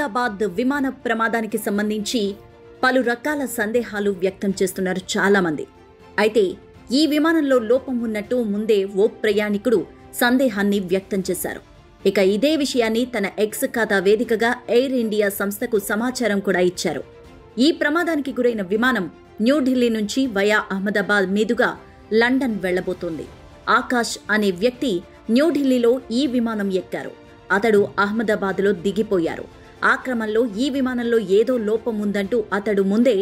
అహ్మదాబాద్ విమాన ప్రమాదానికి సంబంధించి పలు రకాల సందేహాలు వ్యక్తం చేస్తున్నారు చాలామంది. అయితే ఈ విమానంలో లోపం ఉన్నట్టు ముందే ఓ ప్రయాణికుడు సందేహాన్ని వ్యక్తం చేశారు. ఇక ఇదే విషయాన్ని తన ఎక్స్ ఖాతా వేదికగా ఎయిర్ ఇండియా సంస్థకు సమాచారం కూడా ఇచ్చారు. ఈ ప్రమాదానికి గురైన విమానం న్యూఢిల్లీ నుంచి వయా అహ్మదాబాద్ మీదుగా లండన్ వెళ్లబోతోంది. ఆకాష్ అనే వ్యక్తి న్యూఢిల్లీలో ఈ విమానం ఎక్కారు. అతడు అహ్మదాబాద్లో దిగిపోయారు. ఆ క్రమంలో ఈ విమానంలో ఏదో లోపం ఉందంటూ అతడు ముందే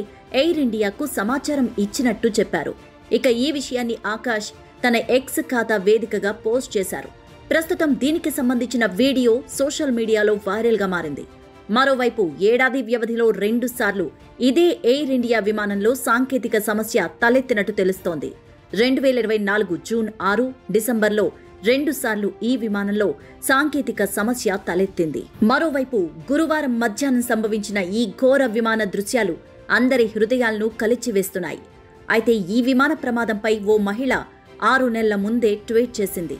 ఎయిర్ ఇండియాకు సమాచారం ఇచ్చినట్టు చెప్పారు. ఇక ఈ విషయాన్ని ఆకాష్ తన ఎక్స్ ఖాతా వేదికగా పోస్ట్ చేశారు. ప్రస్తుతం దీనికి సంబంధించిన వీడియో సోషల్ మీడియాలో వైరల్గా మారింది. మరోవైపు ఏడాది వ్యవధిలో 2 సార్లు ఇదే ఎయిర్ ఇండియా విమానంలో సాంకేతిక సమస్య తలెత్తినట్టు తెలుస్తోంది. 2024 జూన్ 6, డిసెంబర్లో 2 సార్లు ఈ విమానంలో సాంకేతిక సమస్య తలెత్తింది. మరోవైపు గురువారం మధ్యాహ్నం సంభవించిన ఈ ఘోర విమాన దృశ్యాలు అందరి హృదయాలను కలిచివేస్తున్నాయి. అయితే ఈ విమాన ప్రమాదంపై ఓ మహిళ 6 నెలల ముందే ట్వీట్ చేసింది.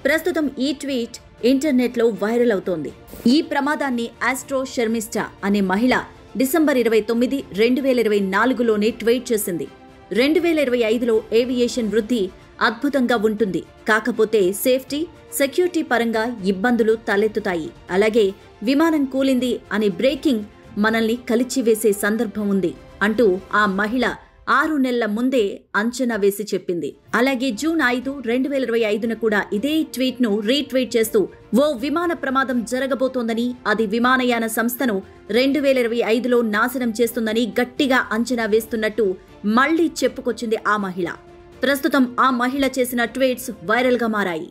ప్రస్తుతం ఈ ట్వీట్ ఇంటర్నెట్లో వైరల్ అవుతోంది. ఈ ప్రమాదాన్ని ఆస్ట్రో షర్మిస్టా అనే మహిళ డిసెంబర్ 29, 2024లోనే ట్వీట్ చేసింది. 2025లో ఏవియేషన్ వృద్ధి అద్భుతంగా ఉంటుంది, కాకపోతే సేఫ్టీ, సెక్యూరిటీ పరంగా ఇబ్బందులు తలెత్తుతాయి. అలాగే విమానం కూలింది అనే బ్రేకింగ్ మనల్ని కలిచివేసే సందర్భం ఉంది అంటూ ఆ మహిళ 6 నెలల ముందే అంచనా వేసి చెప్పింది. అలాగే జూన్ 5, 2025న కూడా ఇదే ట్వీట్ను రీట్వీట్ చేస్తూ ఓ విమాన ప్రమాదం జరగబోతోందని, అది విమానయాన సంస్థను 2025లో నాశనం చేస్తుందని గట్టిగా అంచనా వేస్తున్నట్టు మళ్లీ చెప్పుకొచ్చింది ఆ మహిళ. ప్రస్తుతం ఆ మహిళ చేసిన ట్వీట్స్ వైరల్గా మారాయి.